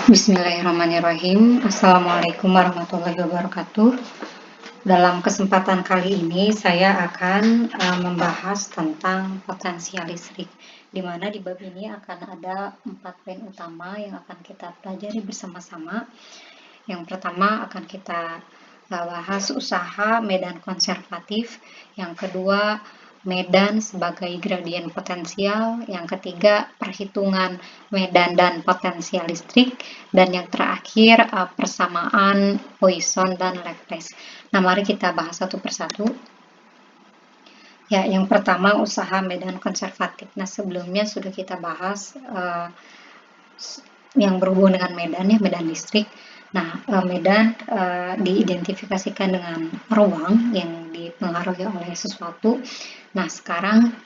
Bismillahirrahmanirrahim. Assalamualaikum warahmatullahi wabarakatuh. Dalam kesempatan kali ini saya akan membahas tentang potensial listrik, di mana di bab ini akan ada 4 poin utama yang akan kita pelajari bersama-sama. Yang pertama akan kita bahas usaha medan konservatif, yang kedua medan sebagai gradien potensial, yang ketiga perhitungan medan dan potensial listrik, dan yang terakhir persamaan Poisson dan Laplace. Nah, mari kita bahas satu persatu. Ya, yang pertama usaha medan konservatif. Nah, sebelumnya sudah kita bahas yang berhubungan dengan medan, ya, medan listrik. Nah, medan diidentifikasikan dengan ruang yang dipengaruhi oleh sesuatu. Nah, sekarang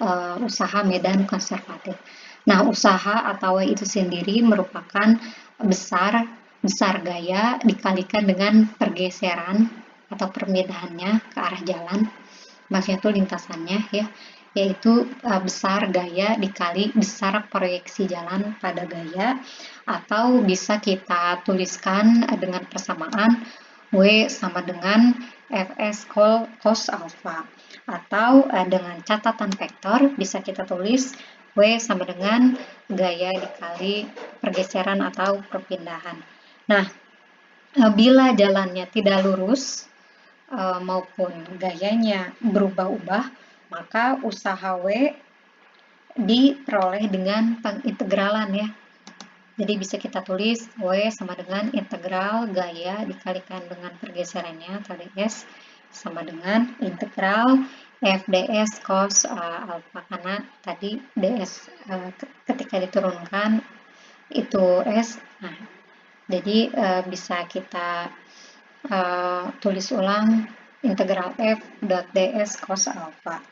usaha medan konservatif. Nah, usaha atau W itu sendiri merupakan besar gaya dikalikan dengan pergeseran atau perpindahannya ke arah jalan. Maksudnya itu lintasannya, ya, yaitu besar gaya dikali besar proyeksi jalan pada gaya, atau bisa kita tuliskan dengan persamaan W sama dengan Fs cos alpha, atau dengan catatan vektor bisa kita tulis W sama dengan gaya dikali pergeseran atau perpindahan. Nah, bila jalannya tidak lurus maupun gayanya berubah-ubah, maka usaha W diperoleh dengan pengintegralan, ya. Jadi bisa kita tulis W sama dengan integral gaya dikalikan dengan pergeserannya atau ds sama dengan integral f ds cos alpha, karena tadi ds ketika diturunkan itu s. Nah, jadi bisa kita tulis ulang integral f dot ds cos alpha.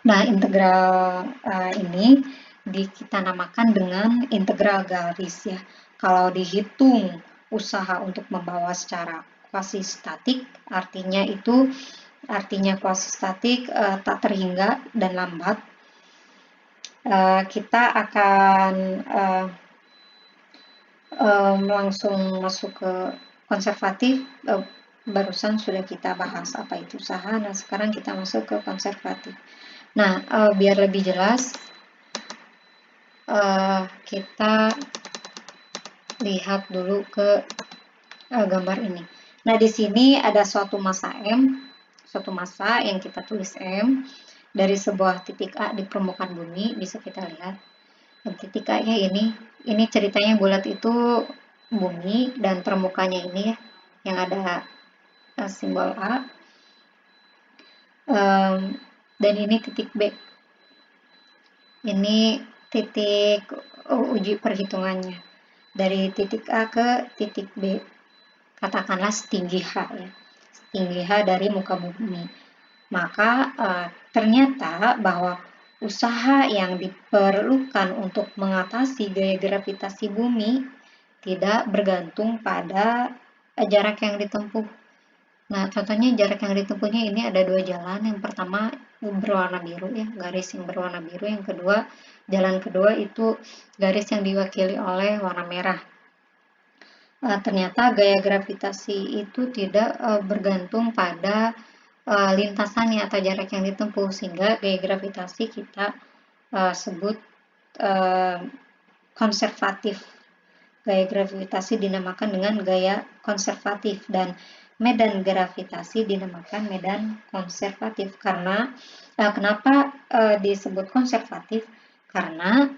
Nah, integral ini kita namakan dengan integral garis, ya. Kalau dihitung usaha untuk membawa secara kuasi statik, artinya kuasi statik tak terhingga dan lambat, kita akan langsung masuk ke konservatif. Barusan sudah kita bahas apa itu usaha. Nah, sekarang kita masuk ke konservatif. Nah, biar lebih jelas, kita lihat dulu ke gambar ini. Nah, di sini ada suatu massa M, suatu massa yang kita tulis M dari sebuah titik A di permukaan bumi, bisa kita lihat. Dan titik A-nya ini ceritanya bulat itu bumi dan permukaannya ini, ya, yang ada simbol A. Dan ini titik B. Ini titik uji perhitungannya. Dari titik A ke titik B. Katakanlah setinggi H, ya. Setinggi H dari muka bumi. Maka ternyata bahwa usaha yang diperlukan untuk mengatasi gaya gravitasi bumi tidak bergantung pada jarak yang ditempuh. Nah, contohnya jarak yang ditempuhnya ini ada 2 jalan. Yang pertama berwarna biru, ya, garis yang berwarna biru. Yang kedua, jalan kedua itu garis yang diwakili oleh warna merah. Ternyata gaya gravitasi itu tidak bergantung pada lintasannya atau jarak yang ditempuh, sehingga gaya gravitasi kita sebut konservatif. Gaya gravitasi dinamakan dengan gaya konservatif, dan medan gravitasi dinamakan medan konservatif. Karena kenapa disebut konservatif? Karena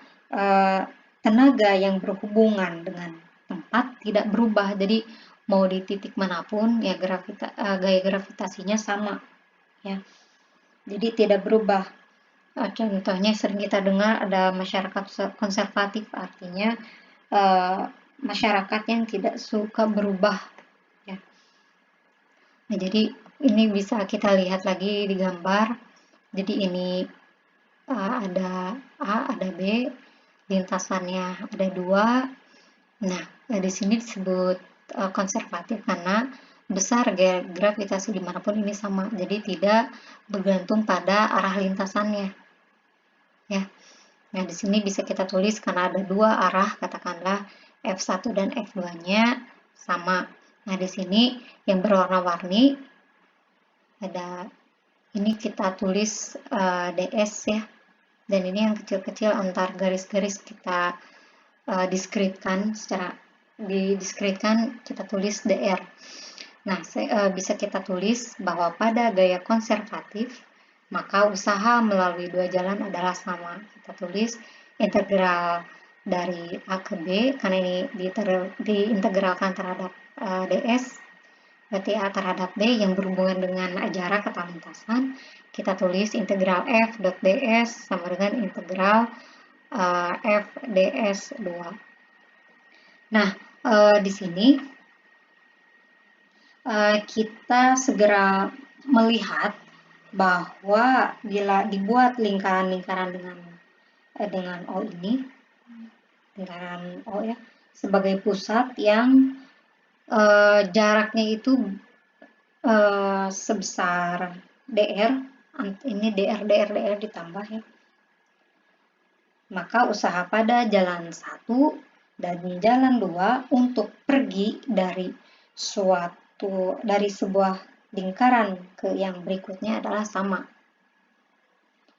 tenaga yang berhubungan dengan tempat tidak berubah. Jadi mau di titik manapun, ya, gaya gravitasinya sama, ya. Jadi tidak berubah. Contohnya sering kita dengar ada masyarakat konservatif, artinya masyarakat yang tidak suka berubah, ya. Nah, jadi ini bisa kita lihat lagi di gambar. Jadi ini ada A, ada B, lintasannya ada 2. Nah, di sini disebut konservatif karena besar gaya gravitasi dimanapun ini sama, jadi tidak bergantung pada arah lintasannya, ya. Nah, di sini bisa kita tulis karena ada 2 arah, katakanlah F1 dan F2-nya sama. Nah, di sini yang berwarna-warni ada, ini kita tulis DS ya. Dan ini yang kecil-kecil antar garis-garis kita diskretkan, secara didiskretkan kita tulis DR. Nah, bisa kita tulis bahwa pada gaya konservatif, maka usaha melalui dua jalan adalah sama. Kita tulis integral dari A ke B, karena ini diintegralkan terhadap DS, berarti A terhadap B yang berhubungan dengan jarak atau lintasan. Kita tulis integral F dot DS sama dengan integral F ds 2. Nah, di sini kita segera melihat bahwa bila dibuat lingkaran-lingkaran dengan O ini, lingkaran O ya, sebagai pusat yang jaraknya itu sebesar DR, ini DR ditambah ya, maka usaha pada jalan 1 dan jalan 2 untuk pergi dari sebuah lingkaran ke yang berikutnya adalah sama,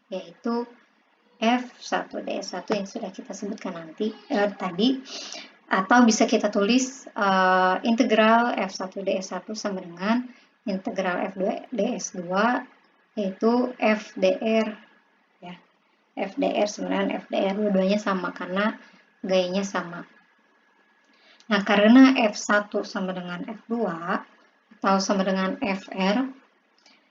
yaitu F1DS1 yang sudah kita sebutkan tadi, atau bisa kita tulis integral F1DS1 sama dengan integral F2DS2, yaitu FDR ya. FDR sebenarnya FDR dua-duanya sama karena gayanya sama. Nah, karena F1 sama dengan F2 atau sama dengan FR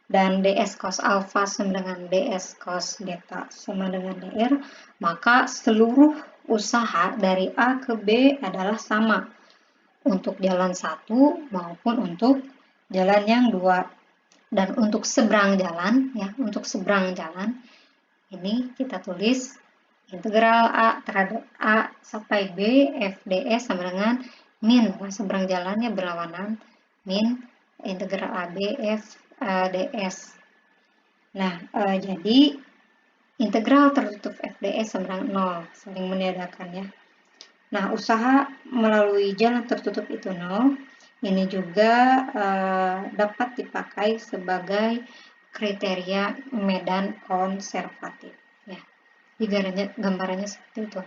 dan ds cos alpha sama dengan ds cos beta sama dengan dr, maka seluruh usaha dari A ke B adalah sama untuk jalan 1 maupun untuk jalan yang 2. Dan untuk seberang jalan ya, untuk seberang jalan ini kita tulis integral A terhadap A sampai B FDS sama dengan min, seberang jalannya berlawanan, min integral AB F ds. Nah, jadi integral tertutup FDS sama dengan 0, saling meniadakan ya. Nah, usaha melalui jalan tertutup itu 0, ini juga dapat dipakai sebagai kriteria medan konservatif ya. Di gambarannya seperti itu.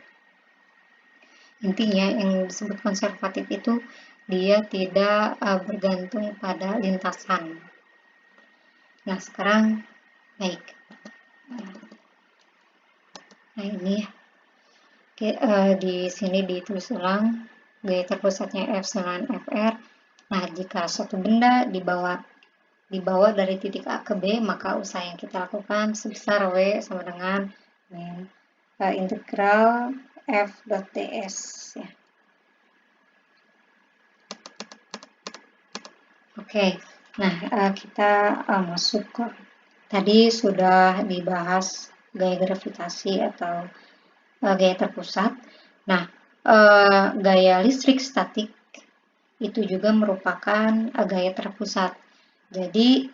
Intinya yang disebut konservatif itu dia tidak bergantung pada lintasan. Nah, sekarang baik. Nah, ini di sini ditulis ulang gaya terpusatnya F sama FR. Nah, jika suatu benda dibawa dari titik A ke B, maka usaha yang kita lakukan sebesar W sama dengan min integral F dot ds ya. Oke, nah kita masuk ke tadi sudah dibahas gaya gravitasi atau gaya terpusat. Nah, gaya listrik statik itu juga merupakan gaya terpusat. Jadi,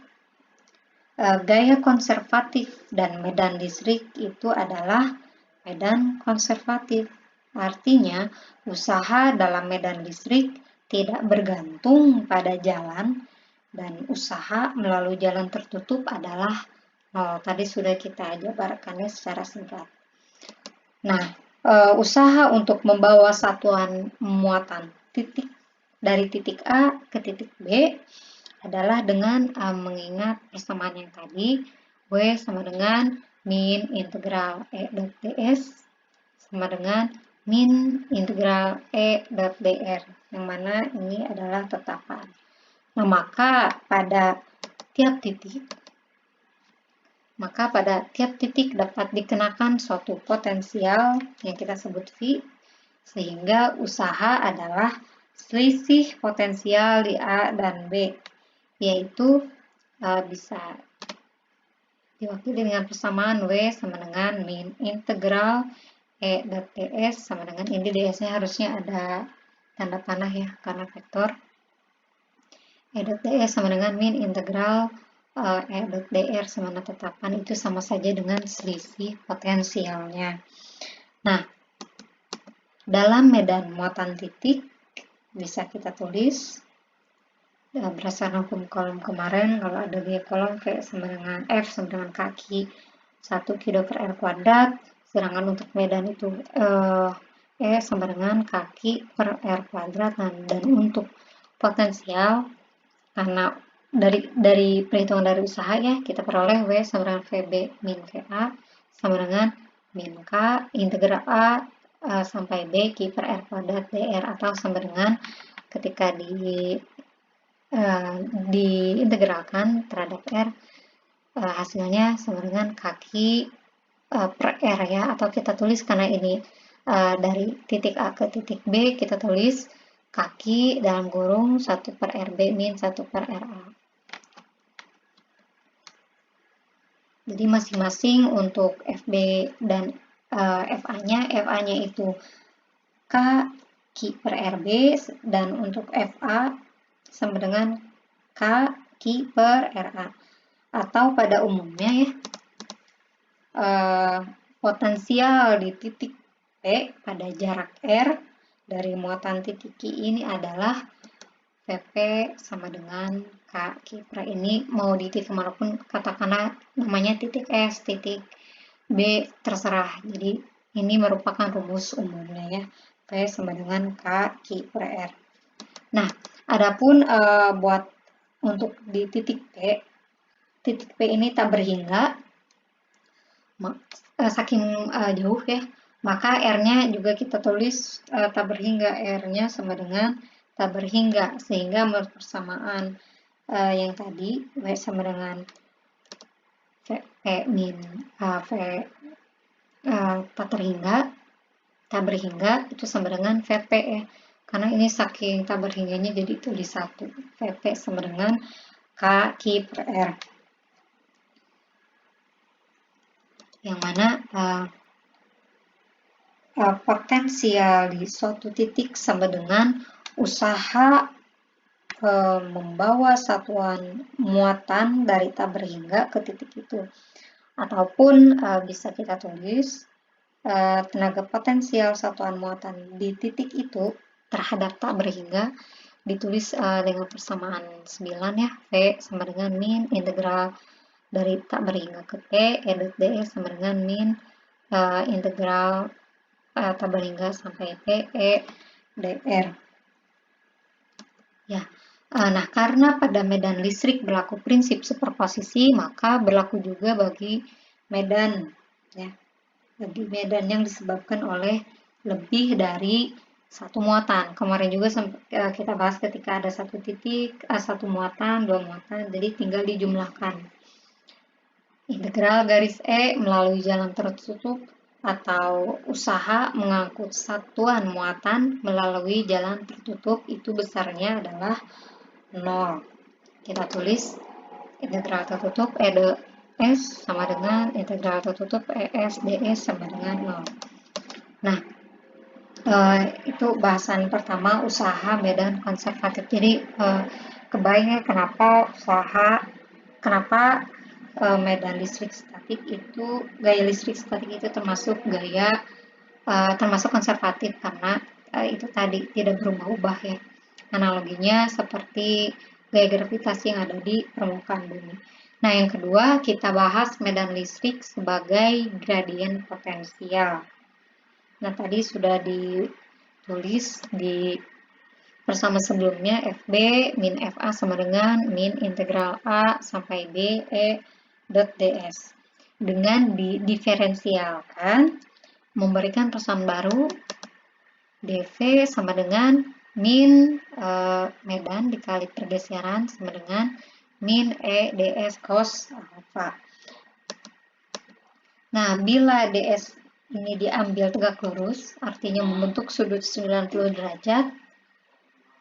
gaya konservatif dan medan listrik itu adalah medan konservatif. Artinya, usaha dalam medan listrik tidak bergantung pada jalan dan usaha melalui jalan tertutup adalah 0. Tadi sudah kita jabarkannya secara singkat. Nah, usaha untuk membawa satuan muatan dari titik A ke titik B adalah dengan mengingat persamaan yang tadi, W sama dengan min integral E dot ds sama dengan min integral E dot dr, yang mana ini adalah tetapan. Nah, maka pada tiap titik dapat dikenakan suatu potensial yang kita sebut V, sehingga usaha adalah selisih potensial di A dan B, yaitu bisa diwakili dengan persamaan W sama dengan min integral E dot ds sama dengan, ini ds-nya harusnya ada tanda panah ya, karena vektor. E dot ds sama dengan min integral E dot dr sama dengan tetapan, itu sama saja dengan selisih potensialnya. Nah, Dalam medan muatan titik bisa kita tulis berdasarkan hukum kolom kemarin, kalau ada di kolom V sama dengan F sama dengan kaki 1 kilo per R kuadrat, sedangkan untuk medan itu E sama dengan kaki per R kuadrat. Dan untuk potensial, karena dari perhitungan dari usaha ya, kita peroleh W sama dengan VB min VA sama dengan min K integral A sampai B Q per R kuadrat dr, atau sama dengan ketika diintegralkan terhadap R, hasilnya sama dengan kaki per R ya, atau kita tulis karena ini dari titik A ke titik B, kita tulis kaki dalam kurung 1 per RB min 1 per RA. Jadi masing-masing untuk FB dan FA-nya itu K Q per RB, dan untuk FA sama dengan K Q per RA. Atau pada umumnya ya, potensial di titik P pada jarak R dari muatan titik Q ini adalah VP sama dengan K Q per. Ini mau di titik manapun, katakanlah namanya titik S, titik B, terserah. Jadi ini merupakan rumus umumnya ya, P sama dengan K Q per R. Nah, adapun buat untuk di titik P ini tak berhingga, saking jauh ya, maka R-nya juga kita tulis tak berhingga, R-nya sama dengan tak berhingga, sehingga menurut persamaan yang tadi, W sama dengan P min V tak berhingga itu sama dengan VP ya, karena ini saking tak berhingganya jadi tulis 1. VP sama dengan K Q per R, yang mana potensial di suatu titik sama dengan usaha membawa satuan muatan dari tak berhingga ke titik itu. Ataupun bisa kita tulis tenaga potensial satuan muatan di titik itu terhadap tak berhingga ditulis dengan persamaan 9 ya, V sama dengan min integral dari tak berhingga ke T, E dot ds sama dengan min integral tak berhingga sampai P, E dr. Ya, nah karena pada medan listrik berlaku prinsip superposisi, maka berlaku juga bagi medan ya, bagi medan yang disebabkan oleh lebih dari satu muatan. Kemarin juga kita bahas ketika ada satu titik, satu muatan, dua muatan, jadi tinggal dijumlahkan. Integral garis E melalui jalan tertutup atau usaha mengangkut satuan muatan melalui jalan tertutup itu besarnya adalah 0. Kita tulis integral tertutup E ds sama dengan integral tertutup ES ds sama dengan 0. Nah, itu bahasan pertama, usaha medan konservatif. Jadi kebayang kenapa medan listrik statik itu, gaya listrik statik itu termasuk konservatif, karena itu tadi tidak berubah-ubah ya. Analoginya seperti gaya gravitasi yang ada di permukaan bumi. Nah, yang kedua kita bahas medan listrik sebagai gradien potensial. Nah, tadi sudah ditulis di bersama sebelumnya, FB min FA sama dengan min integral A sampai B E dot ds. Dengan didiferensialkan, memberikan persamaan baru, dV sama dengan min medan dikali pergeseran sama dengan min E ds cos alpha. Nah, bila ds ini diambil tegak lurus, artinya membentuk sudut 90 derajat,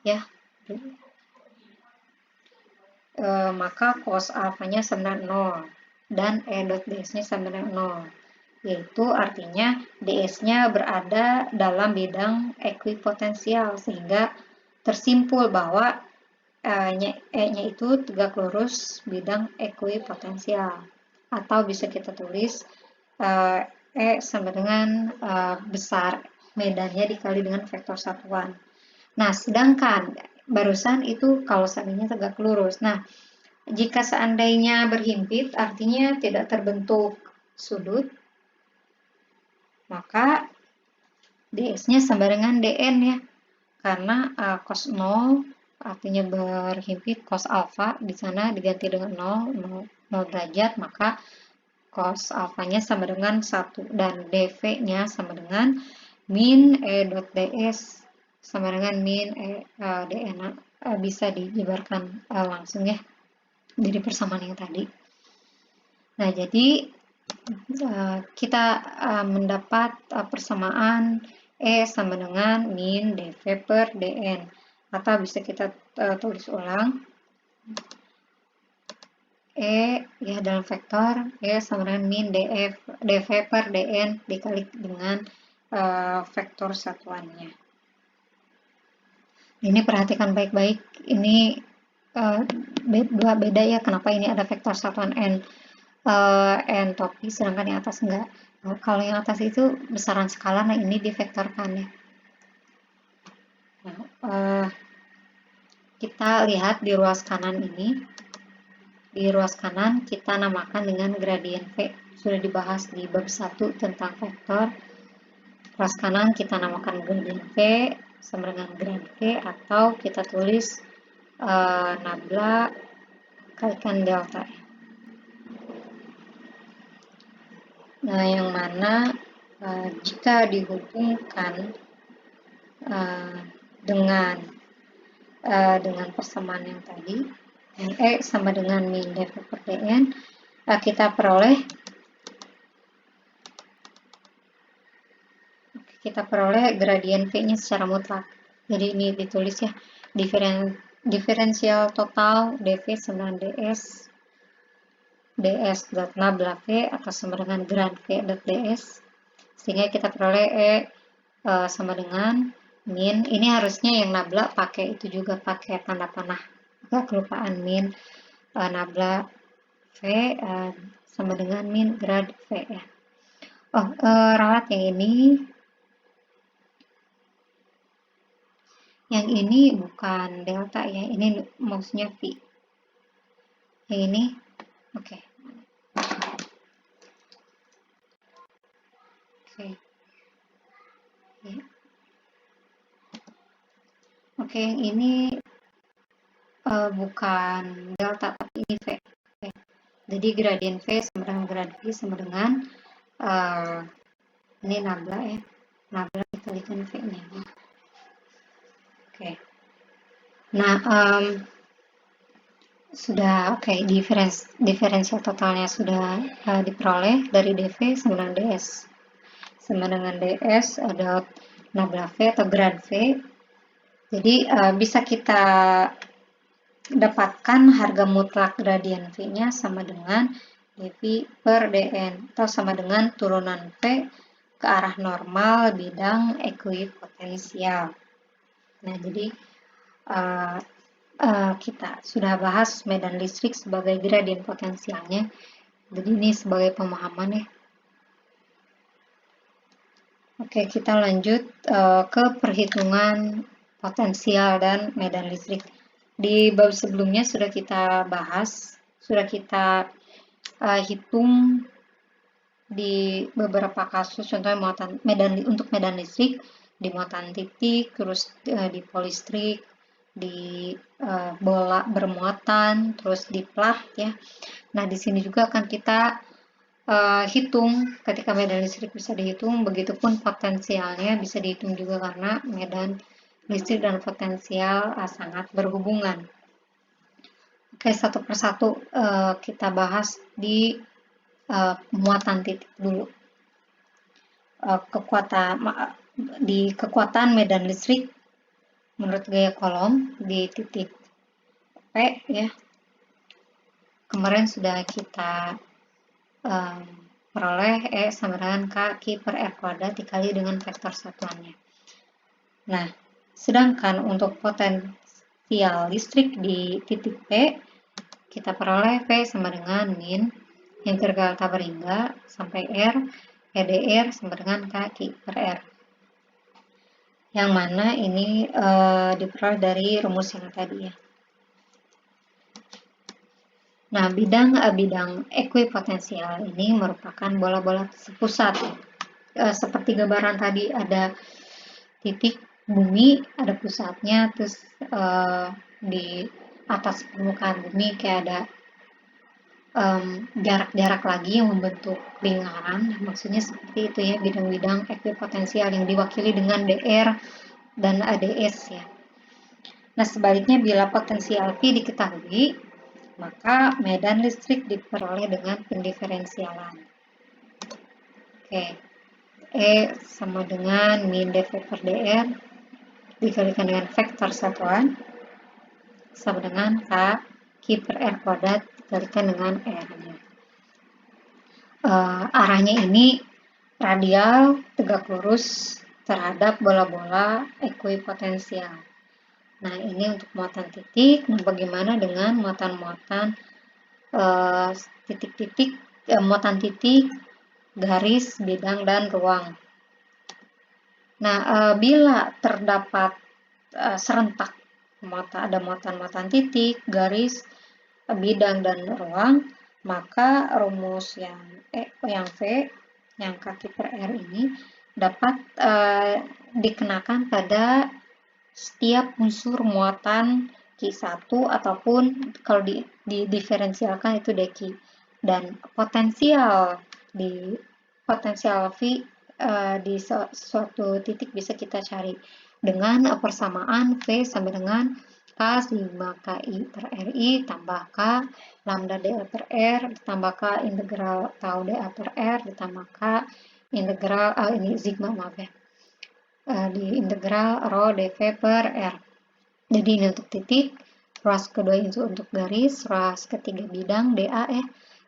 ya, maka cos alfanya sama dengan 0 dan E dot ds-nya sama dengan 0, yaitu artinya ds-nya berada dalam bidang ekuipotensial, sehingga tersimpul bahwa E-nya itu tegak lurus bidang ekuipotensial, atau bisa kita tulis E sama dengan besar medannya dikali dengan vektor satuan. Nah, sedangkan barusan itu kalau seandainya tegak lurus. Nah, jika seandainya berhimpit, artinya tidak terbentuk sudut, maka ds-nya sama dengan dn ya. Karena cos 0 artinya berhimpit, cos alfa di sana diganti dengan 0 derajat, maka cos alfanya sama dengan 1 dan dv-nya sama dengan min e dot ds sama dengan min dn. Bisa dijabarkan langsung ya dari persamaan yang tadi. Nah, jadi kita mendapat persamaan E sama dengan min dv per dn, atau bisa kita tulis ulang E ya dalam vektor E sama dengan min dv per dn dikali dengan vektor satuannya. Ini perhatikan baik-baik, ini beda ya, kenapa ini ada vektor satuan n topi sedangkan yang atas enggak. Kalau yang atas itu besaran skala, nah ini divektorkan ya. Nah, kita lihat di ruas kanan ini. Di ruas kanan kita namakan dengan gradien V. Sudah dibahas di bab 1 tentang vektor. Ruas kanan kita namakan gradien V sama dengan grad V, atau kita tulis nabla kalikan delta. Nah, yang mana jika dihubungkan dengan persamaan yang tadi, E sama dengan min dv per dn, kita peroleh gradien V-nya secara mutlak. Jadi ini ditulis ya, diferensial total dv sama dengan ds dot nabla V atau sama dengan grad V dot ds, sehingga kita peroleh E sama dengan min. Ini harusnya yang nabla pakai itu juga, pakai tanda panah, agak kelupaan, min nabla V sama dengan min grad V ya. Ralat yang ini bukan delta ya, ini maksudnya V. Yang ini oke. Ya. Oke, yang ini bukan delta tapi ini V. Oke. Jadi gradien V sama dengan grad V sama dengan ini nabla ya, nabla dikalikan V-nya. Oke. Nah, sudah oke, diferensial totalnya sudah diperoleh dari dv sama dengan ds. Sama dengan ds ada nabla V atau grad V. Jadi bisa kita dapatkan harga mutlak gradien V-nya sama dengan dv per dn, atau sama dengan turunan V ke arah normal bidang ekuipotensial. Nah, jadi kita sudah bahas medan listrik sebagai gradien potensialnya. Jadi ini sebagai pemahaman ya. Oke, kita lanjut ke perhitungan potensial dan medan listrik. Di bab sebelumnya sudah kita bahas, sudah kita hitung di beberapa kasus, contohnya untuk medan listrik di muatan titik, terus di polistrik, di bola bermuatan, terus di plah ya. Nah, di sini juga akan kita hitung ketika medan listrik bisa dihitung, begitupun potensialnya bisa dihitung juga karena medan listrik dan potensial sangat berhubungan. Oke, satu persatu kita bahas di muatan titik dulu. Kekuatan medan listrik menurut gaya kolom di titik P ya. Kemarin sudah kita peroleh E sama dengan K per R kuadrat dikali dengan vektor satuannya. Nah, sedangkan untuk potensial listrik di titik P, kita peroleh V sama dengan min integral tabel hingga sampai R, EDR sama dengan K per R. yang mana ini diperoleh dari rumus yang tadi ya. Nah, bidang ekuipotensial ini merupakan bola-bola sepusat. Seperti gambaran tadi ada titik bumi, ada pusatnya, terus di atas permukaan bumi kayak ada jarak-jarak lagi yang membentuk lingkaran. Maksudnya seperti itu ya, bidang-bidang ekuipotensial yang diwakili dengan DR dan ADS ya. Nah, sebaliknya bila potensial V diketahui, maka medan listrik diperoleh dengan pendiferensialan. Oke, E sama dengan min dV per dr dikalikan dengan vektor satuan sama dengan K Q per R kuadrat dikalikan dengan R-nya. Arahnya ini radial tegak lurus terhadap bola-bola ekuipotensial. Nah, ini untuk muatan titik. Nah, bagaimana dengan muatan-muatan titik-titik, muatan titik, garis, bidang, dan ruang? Nah, bila terdapat serentak ada muatan-muatan titik, garis, bidang, dan ruang, maka rumus yang V, yang K per R ini dapat dikenakan pada setiap unsur muatan Q1 ataupun kalau didiferensialkan itu dq. Dan potensial V di suatu titik bisa kita cari dengan persamaan V sama dengan K sigma KI per RI tambah K lambda dA per R ditambah K integral tau dA per R ditambah K integral ini sigma maaf ya, di integral rho dV per R. Jadi ini untuk titik, ruas kedua itu untuk garis, ruas ketiga bidang dA ya,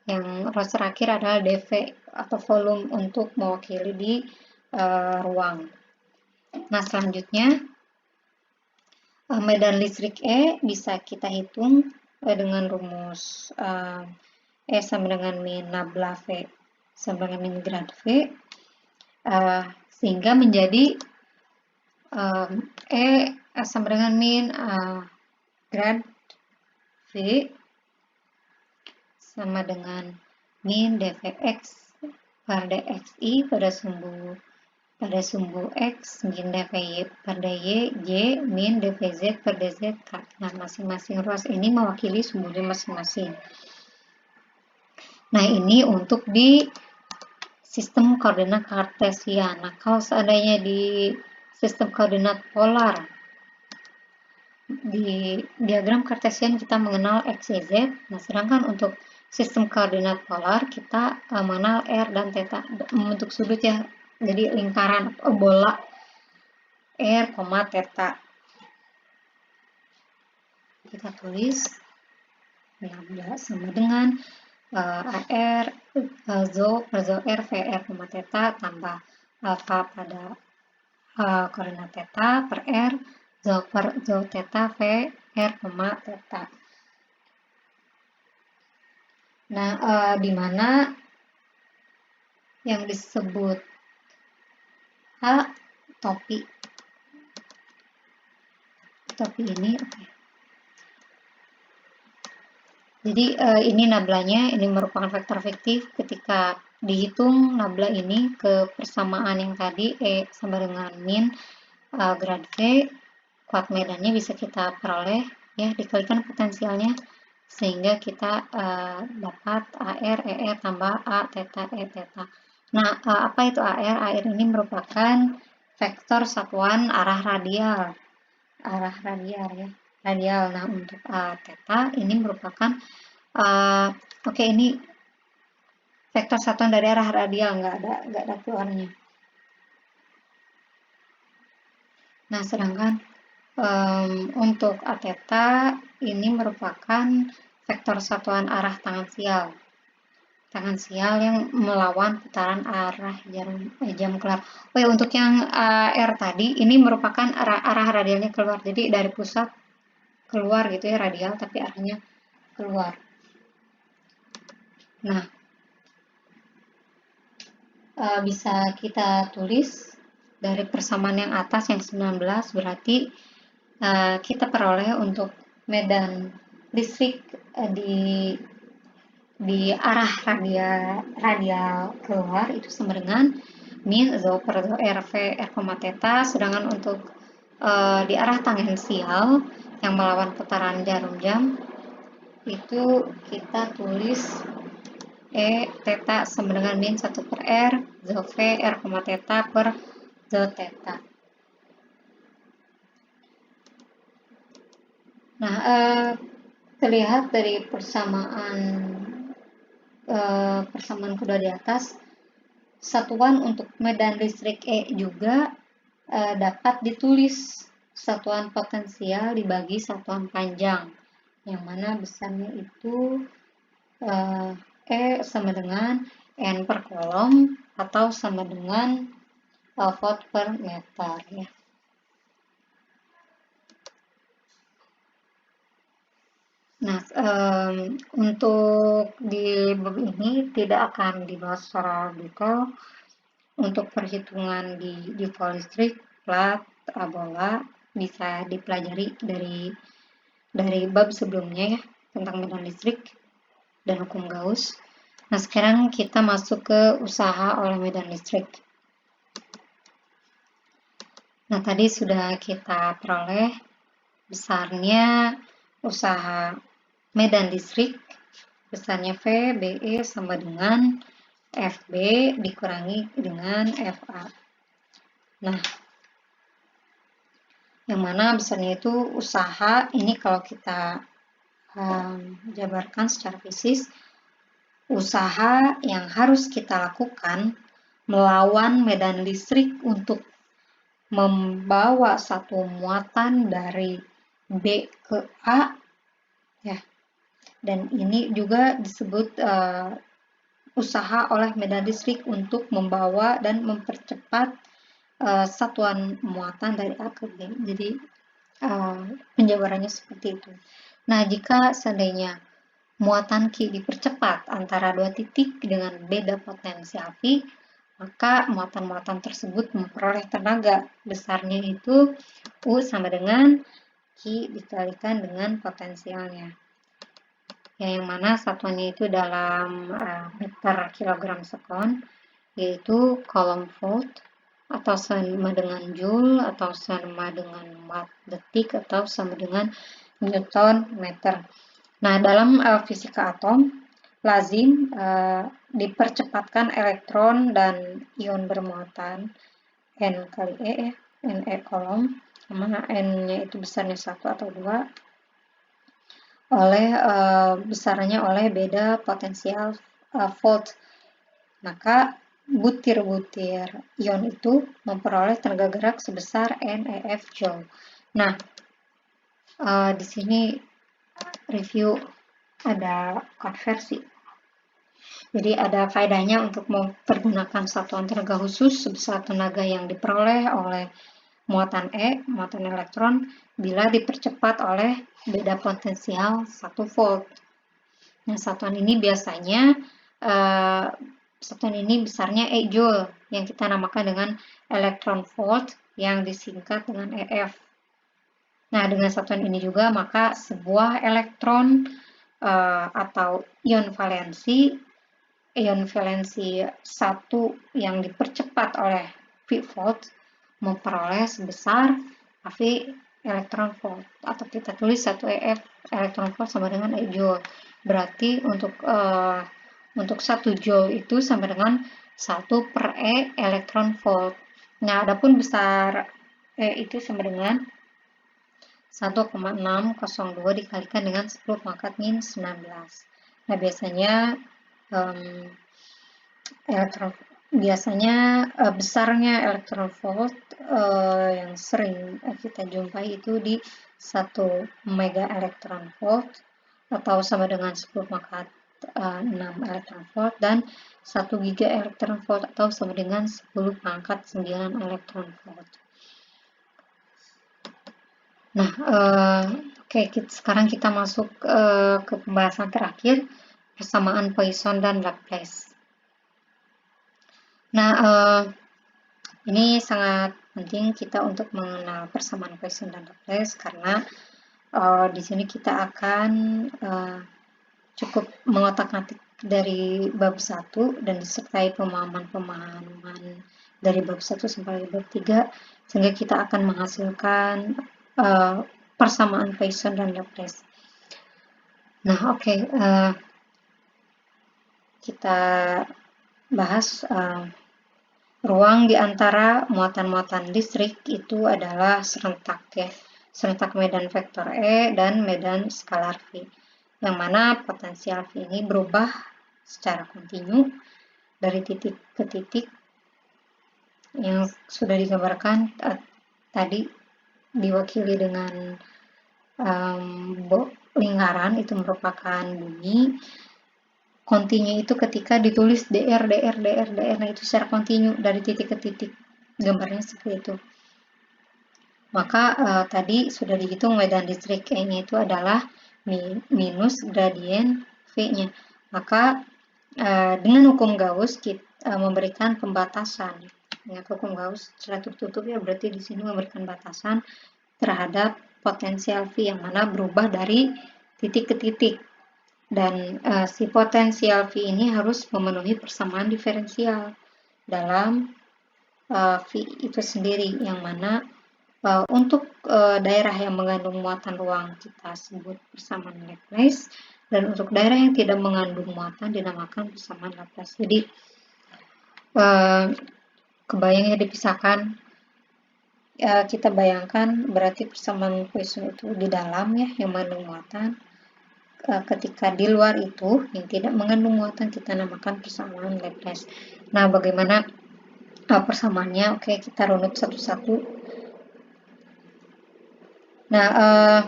yang ruas terakhir adalah dV atau volume untuk mewakili di ruang. Nah, selanjutnya medan listrik E bisa kita hitung dengan rumus E sama dengan min nabla V sama dengan min grad V, sehingga menjadi E sama dengan min grad V sama dengan min dvx per dxi pada sumbu x min dvy per dy y min dvz per dz. Nah, masing-masing ruas ini mewakili sumbunya masing-masing. Nah, ini untuk di sistem koordinat kartesian. Nah, kalau seandainya di sistem koordinat polar, di diagram kartesian kita mengenal x, y, z. Nah, sedangkan untuk sistem koordinat polar kita mengenal r dan theta membentuk sudut ya. Jadi lingkaran bola r, theta. Kita tulis sama dengan AR zo per zo r VR, theta tambah alfa pada koordinat theta per r per zo theta v r, theta. Nah, di mana yang disebut H topi ini, oke. Jadi ini nablanya, ini merupakan vektor fiktif. Ketika dihitung nabla ini ke persamaan yang tadi E sama dengan min grad V, kuat medannya bisa kita peroleh ya, dikalikan potensialnya sehingga kita dapat AR ER tambah A theta E theta. Nah, apa itu AR? AR ini merupakan vektor satuan arah radial ya, radial. Nah, untuk theta ini merupakan oke, ini vektor satuan dari arah radial, nggak ada keluarnya. Nah, sedangkan untuk A theta ini merupakan vektor satuan arah tangan sial yang melawan putaran arah jam keluar. Oh ya, untuk yang R tadi ini merupakan arah radialnya keluar, jadi dari pusat keluar gitu ya, radial tapi arahnya keluar. Nah, bisa kita tulis dari persamaan yang atas yang 19 berarti kita peroleh untuk medan listrik di arah radial keluar itu sama dengan min Zo per Zo RV R, theta, sedangkan untuk di arah tangensial yang melawan putaran jarum jam itu kita tulis E theta sama dengan min 1 per R Zo V R, theta per Zo theta. Nah, terlihat dari persamaan kedua di atas, satuan untuk medan listrik E juga dapat ditulis satuan potensial dibagi satuan panjang, yang mana besarnya itu E sama dengan N per kolom atau sama dengan volt per meter ya. Nah, untuk di bab ini tidak akan dibahas secara detail. Untuk perhitungan di volt listrik, plat, bola bisa dipelajari dari bab sebelumnya ya, tentang medan listrik dan hukum Gauss. Nah, sekarang kita masuk ke usaha oleh medan listrik. Nah, tadi sudah kita peroleh besarnya usaha medan listrik, besarnya V, BE sama dengan FB dikurangi dengan FA. Nah, yang mana besarnya itu usaha, ini kalau kita jabarkan secara fisis, usaha yang harus kita lakukan melawan medan listrik untuk membawa satu muatan dari B ke A ya. Dan ini juga disebut usaha oleh medan listrik untuk membawa dan mempercepat satuan muatan dari A ke B. Jadi penjabarannya seperti itu. Nah, jika seandainya muatan Q dipercepat antara dua titik dengan beda potensi api, maka muatan-muatan tersebut memperoleh tenaga besarnya itu U sama dengan Q dikalikan dengan potensialnya. Yang mana satuannya itu dalam meter kilogram sekon, yaitu kolom volt, atau sama dengan joule, atau sama dengan watt detik, atau sama dengan newton meter. Nah, dalam fisika atom, lazim dipercepatkan elektron dan ion bermuatan N kali E ya, Ne kolom, mana N-nya itu besarnya 1 atau 2, besarnya oleh beda potensial volt. Maka butir-butir ion itu memperoleh tenaga gerak sebesar NeF joule. Nah, di sini review ada konversi. Jadi ada faedahnya untuk mempergunakan satuan tenaga khusus sebesar tenaga yang diperoleh oleh muatan E, muatan elektron, bila dipercepat oleh beda potensial 1 volt. Nah, satuan ini besarnya E joule yang kita namakan dengan elektron volt yang disingkat dengan EF. Nah, dengan satuan ini juga maka sebuah elektron atau ion valensi 1 yang dipercepat oleh V volt memperoleh sebesar AV elektron volt, atau kita tulis 1 EF elektron volt sama dengan E joule. Berarti untuk 1 joule itu sama dengan 1 per E elektron volt. Nah, adapun besar E itu sama dengan 1,602 dikalikan dengan 10 pangkat min 19. Nah, besarnya elektron volt yang sering kita jumpai itu di 1 mega elektron volt atau sama dengan 10 pangkat 6 elektron volt, dan 1 giga elektron volt atau sama dengan 10 pangkat 9 elektron volt. Nah, oke, sekarang kita masuk ke pembahasan terakhir, persamaan Poisson dan Laplace. Nah, Ini sangat penting kita untuk mengenal persamaan Poisson dan Laplace karena di sini kita akan cukup mengotak-atik dari bab 1 dan disertai pemahaman-pemahaman dari bab 1 sampai bab 3 sehingga kita akan menghasilkan persamaan Poisson dan Laplace. Nah, oke, kita bahas ruang di antara muatan-muatan listrik itu adalah serentak ya. Serentak medan vektor E dan medan skalar V. Yang mana potensial V ini berubah secara kontinu dari titik ke titik yang sudah digambarkan tadi diwakili dengan lingkaran itu merupakan bumi. Kontinu itu ketika ditulis dr, nah itu secara kontinu dari titik ke titik, gambarnya seperti itu. Maka tadi sudah dihitung medan listrik E-nya itu adalah minus gradien V-nya. Maka dengan hukum Gauss kita memberikan pembatasan. Ingat hukum Gauss secara tertutup ya, berarti di sini memberikan batasan terhadap potensial V yang mana berubah dari titik ke titik. Dan si potensial V ini harus memenuhi persamaan diferensial dalam V itu sendiri, yang mana untuk daerah yang mengandung muatan ruang kita sebut persamaan Laplace, dan untuk daerah yang tidak mengandung muatan dinamakan persamaan Laplace. Jadi kebayangnya dipisahkan, kita bayangkan berarti persamaan Poisson itu di dalam ya yang mengandung muatan. Ketika di luar itu yang tidak mengandung muatan kita namakan persamaan Laplace. Nah, bagaimana persamaannya? Oke, kita runut satu-satu. Nah,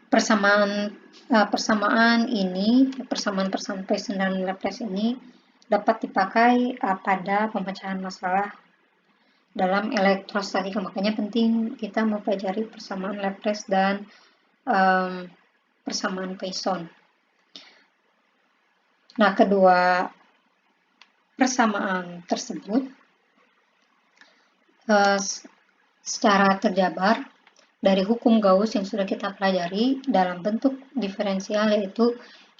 persamaan ini, persamaan Poisson dan Laplace ini dapat dipakai pada pemecahan masalah dalam elektrostatika. Makanya penting kita mempelajari persamaan Laplace dan persamaan Poisson. Nah, kedua persamaan tersebut secara terjabar dari hukum Gauss yang sudah kita pelajari dalam bentuk diferensial, yaitu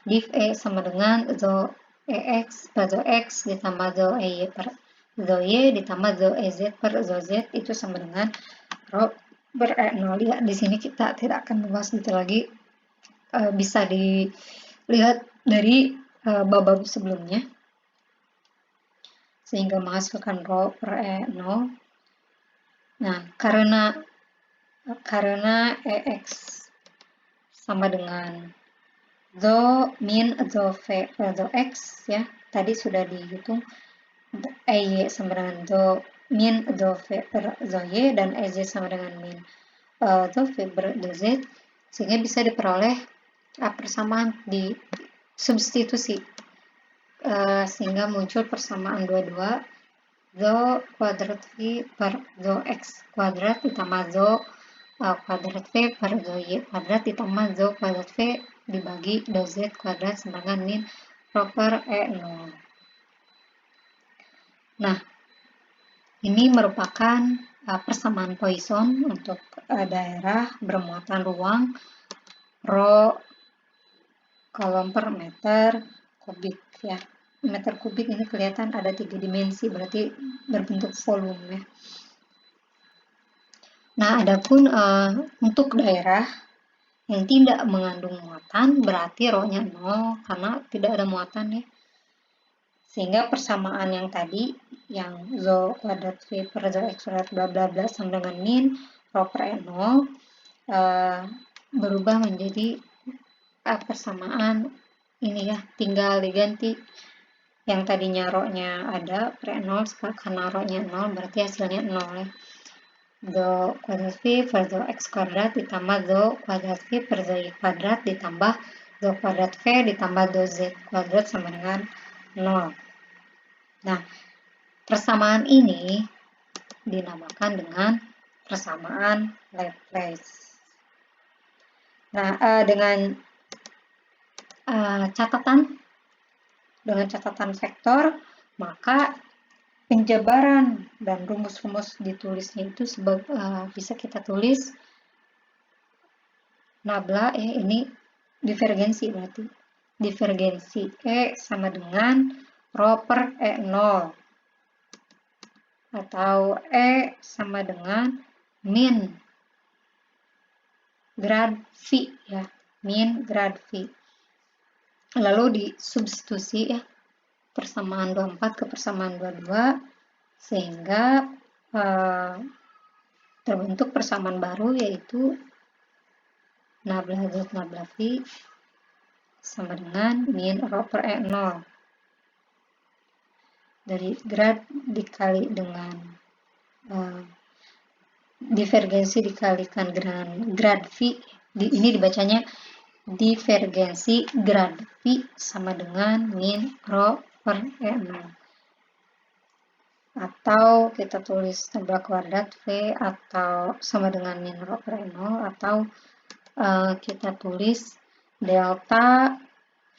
div E sama dengan zo EX per zo X ditambah zo EY per zo Y ditambah zo EZ per zo Z itu sama dengan rho per E0. Ya, di sini kita tidak akan membahas itu lagi. Bisa dilihat dari bab-bab sebelumnya, sehingga menghasilkan rho per E0. Nah, karena EX sama dengan zo min zo V per zo X ya, tadi sudah dihitung. EY sama dengan zo min zo V per zo Y dan EZ sama dengan min zo V per zo Z, sehingga bisa diperoleh persamaan di substitusi sehingga muncul persamaan dua-dua zo kuadrat V per zo X kuadrat ditambah zo kuadrat V per zo Y kuadrat ditambah zo kuadrat V dibagi do Z kuadrat sama dengan min rho per E0. Nah, ini merupakan persamaan Poisson untuk daerah bermuatan ruang rho kolom per meter kubik ya. Meter kubik ini kelihatan ada 3 dimensi, berarti berbentuk volume ya. Nah, adapun untuk daerah yang tidak mengandung muatan berarti rho-nya 0 karena tidak ada muatan ya. Sehingga persamaan yang tadi yang zo kuadrat V per zo X kuadrat bla bla bla sama dengan min rho per E0 berubah menjadi persamaan ini ya, tinggal diganti yang tadinya rho-nya ada per 0, karena rho-nya 0 berarti hasilnya 0 ya. Zo kuadrat V per zo X kuadrat ditambah zo kuadrat V per zo Y kuadrat ditambah zo kuadrat V ditambah zo Z kuadrat sama dengan 0. Nah, persamaan ini dinamakan dengan persamaan Laplace. Nah, dengan catatan vektor, maka penjabaran dan rumus-rumus ditulisnya itu bisa kita tulis nabla ini divergensi berarti. Divergensi E sama dengan rho per E0 atau E sama dengan min grad V ya, min grad V. Lalu disubstitusi ya persamaan 24 ke persamaan 22 sehingga terbentuk persamaan baru yaitu nabla zat nabla V sama dengan min rho per E0 dari grad dikali dengan divergensi dikalikan dengan grad V, ini dibacanya divergensi grad V sama dengan min rho per E0. Atau kita tulis nabla kuadrat V atau sama dengan min rho per E0 atau kita tulis delta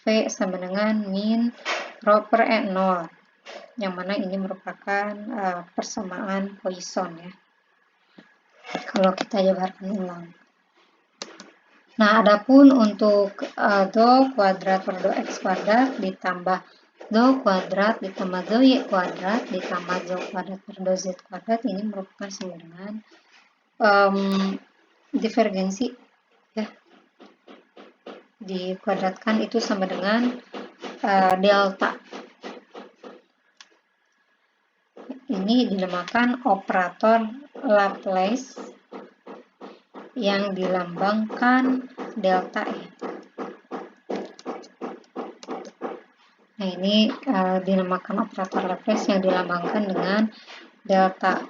V sama dengan min rho per E0 yang mana ini merupakan persamaan Poisson ya. Kalau kita jabarkan ulang. Nah, adapun untuk do kuadrat per do x kuadrat ditambah do kuadrat ditambah do y kuadrat ditambah do kuadrat per do z kuadrat ini merupakan sama dengan divergensi ya. Dikuadratkan itu sama dengan delta. Ini dinamakan operator Laplace yang dilambangkan delta E. Nah, ini dinamakan operator Laplace yang dilambangkan dengan delta.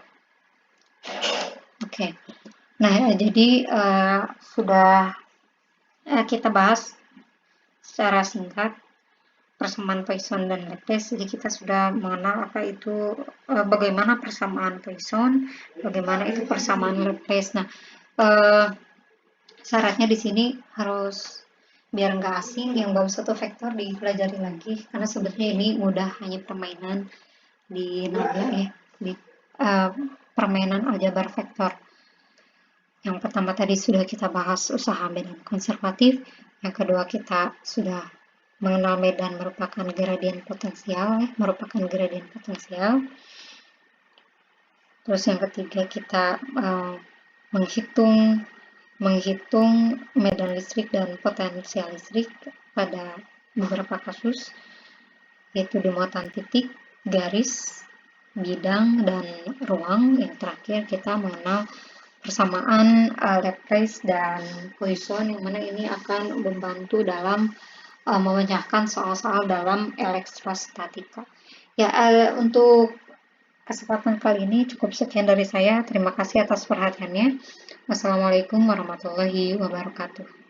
Oke. Nah, jadi sudah kita bahas secara singkat persamaan Poisson dan Laplace. Jadi kita sudah mengenal apa itu bagaimana persamaan Poisson, bagaimana itu persamaan Laplace. Nah, syaratnya di sini harus biar nggak asing, yang baru satu vektor dipelajari lagi karena sebetulnya ini mudah, hanya permainan di nabla ya, di permainan aljabar vektor. Yang pertama tadi sudah kita bahas usaha medan konservatif, yang kedua kita sudah mengenal medan merupakan gradien potensial ya, merupakan gradien potensial. Terus yang ketiga kita menghitung medan listrik dan potensial listrik pada beberapa kasus, yaitu di muatan titik, garis, bidang, dan ruang. Yang terakhir kita mengenal persamaan Laplace dan Poisson, yang mana ini akan membantu dalam memecahkan soal-soal dalam elektrostatika. Ya, untuk kesempatan kali ini cukup sekian dari saya. Terima kasih atas perhatiannya. Wassalamualaikum warahmatullahi wabarakatuh.